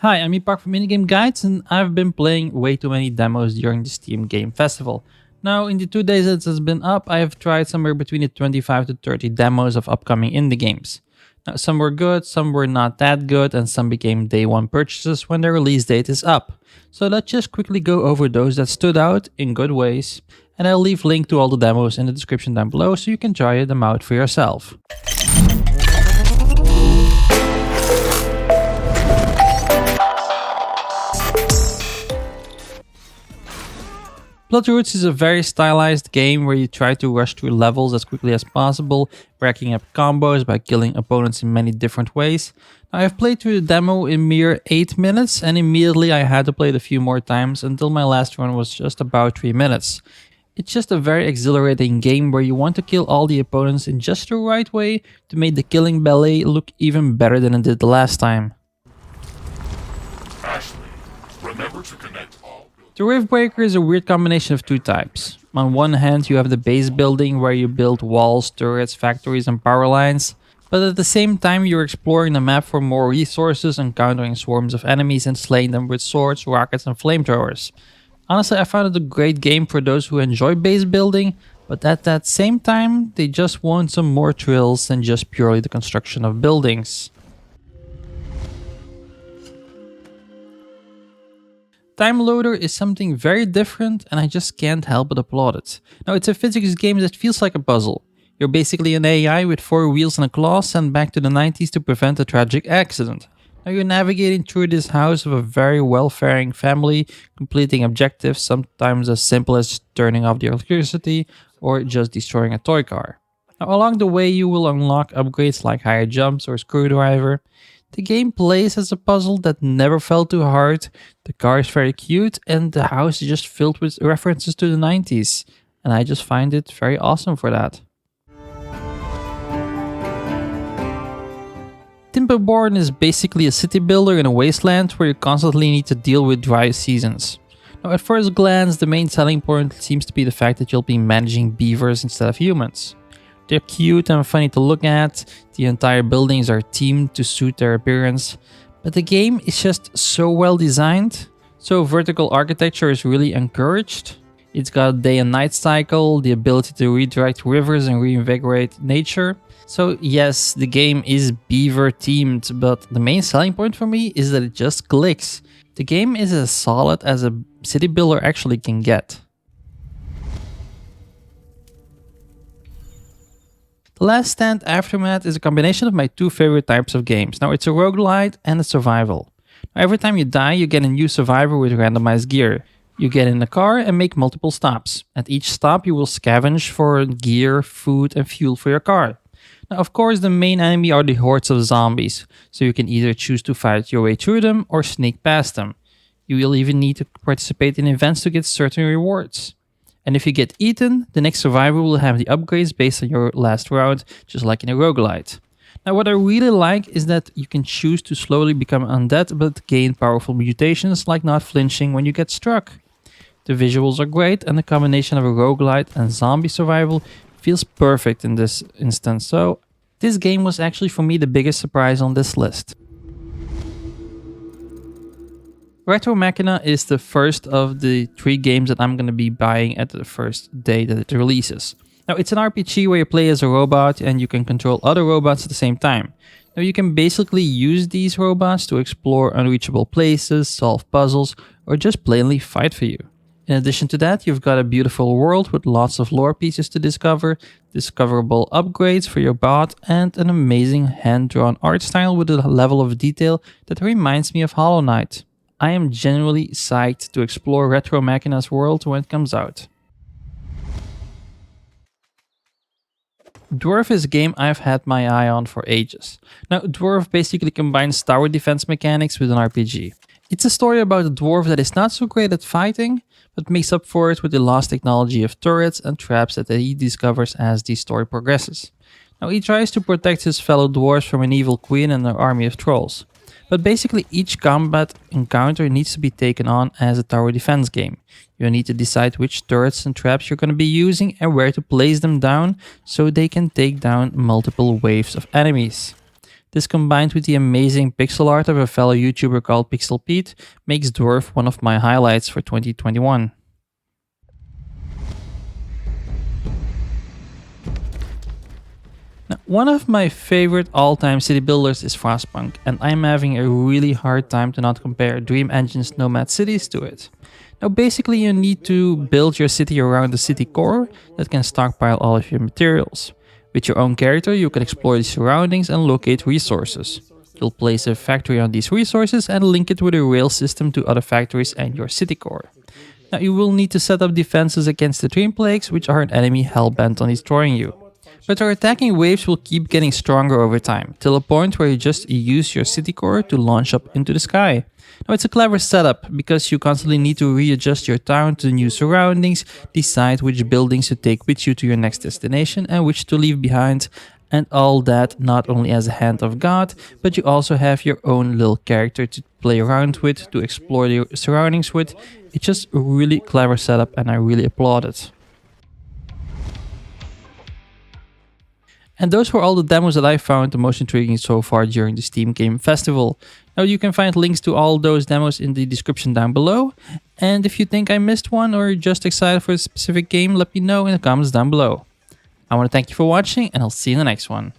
Hi, I'm Epokk from Minigame Guides, and I've been playing way too many demos during the Steam Game Festival. Now, in the 2 days it has been up, I have tried somewhere between the 25 to 30 demos of upcoming indie games. Now, some were good, some were not that good, and some became day one purchases when their release date is up. So let's just quickly go over those that stood out in good ways, and I'll leave link to all the demos in the description down below so you can try them out for yourself. Bloodroots is a very stylized game where you try to rush through levels as quickly as possible, racking up combos by killing opponents in many different ways. Now, I've played through the demo in mere 8 minutes, and immediately I had to play it a few more times until my last run was just about 3 minutes. It's just a very exhilarating game where you want to kill all the opponents in just the right way to make the killing ballet look even better than it did the last time. Ashley, remember to connect all. The Riftbreaker is a weird combination of two types. On one hand, you have the base building where you build walls, turrets, factories and power lines, but at the same time you're exploring the map for more resources, encountering swarms of enemies and slaying them with swords, rockets and flamethrowers. Honestly, I found it a great game for those who enjoy base building, but at that same time, they just want some more thrills than just purely the construction of buildings. Time Loader is something very different and I just can't help but applaud it. Now, it's a physics game that feels like a puzzle. You're basically an AI with 4 wheels and a claw sent back to the 90s to prevent a tragic accident. Now, you're navigating through this house of a very well-faring family, completing objectives sometimes as simple as turning off the electricity or just destroying a toy car. Now, along the way you will unlock upgrades like higher jumps or screwdriver. The game plays as a puzzle that never felt too hard, the car is very cute, and the house is just filled with references to the 90s. And I just find it very awesome for that. Timberborn is basically a city builder in a wasteland where you constantly need to deal with dry seasons. Now, at first glance, the main selling point seems to be the fact that you'll be managing beavers instead of humans. They're cute and funny to look at, the entire buildings are themed to suit their appearance, but the game is just so well designed, so vertical architecture is really encouraged. It's got a day and night cycle, the ability to redirect rivers and reinvigorate nature. So yes, the game is beaver themed, but the main selling point for me is that it just clicks. The game is as solid as a city builder actually can get. The Last Stand Aftermath is a combination of my two favorite types of games. Now, it's a roguelite and a survival. Now, every time you die, you get a new survivor with randomized gear. You get in a car and make multiple stops. At each stop, you will scavenge for gear, food, and fuel for your car. Now, of course, the main enemy are the hordes of zombies, so you can either choose to fight your way through them or sneak past them. You will even need to participate in events to get certain rewards. And if you get eaten, the next survivor will have the upgrades based on your last round, just like in a roguelite. Now, what I really like is that you can choose to slowly become undead but gain powerful mutations like not flinching when you get struck. The visuals are great and the combination of a roguelite and zombie survival feels perfect in this instance, so this game was actually for me the biggest surprise on this list. Machina is the first of the 3 games that I'm going to be buying at the first day that it releases. Now, it's an RPG where you play as a robot and you can control other robots at the same time. Now, you can basically use these robots to explore unreachable places, solve puzzles, or just plainly fight for you. In addition to that, you've got a beautiful world with lots of lore pieces to discover, discoverable upgrades for your bot, and an amazing hand-drawn art style with a level of detail that reminds me of Hollow Knight. I am genuinely psyched to explore Retro Machina's world when it comes out. Dwerve is a game I've had my eye on for ages. Now, Dwerve basically combines tower defense mechanics with an RPG. It's a story about a dwarf that is not so great at fighting, but makes up for it with the lost technology of turrets and traps that he discovers as the story progresses. Now, he tries to protect his fellow dwarves from an evil queen and an army of trolls. But basically each combat encounter needs to be taken on as a tower defense game. You need to decide which turrets and traps you're going to be using and where to place them down so they can take down multiple waves of enemies. This combined with the amazing pixel art of a fellow YouTuber called Pixel Pete makes Dwerve one of my highlights for 2021. Now, one of my favorite all-time city builders is Frostpunk, and I'm having a really hard time to not compare Dream Engine's Nomad Cities to it. Now basically you need to build your city around the city core that can stockpile all of your materials. With your own character you can explore the surroundings and locate resources. You'll place a factory on these resources and link it with a rail system to other factories and your city core. Now you will need to set up defenses against the Dream Plagues, which are an enemy hell-bent on destroying you. But our attacking waves will keep getting stronger over time, till a point where you just use your city core to launch up into the sky. Now it's a clever setup, because you constantly need to readjust your town to new surroundings, decide which buildings to take with you to your next destination and which to leave behind, and all that not only as a hand of God, but you also have your own little character to play around with, to explore your surroundings with. It's just a really clever setup and I really applaud it. And those were all the demos that I found the most intriguing so far during the Steam Game Festival. Now you can find links to all those demos in the description down below. And if you think I missed one or you're just excited for a specific game, let me know in the comments down below. I want to thank you for watching and I'll see you in the next one.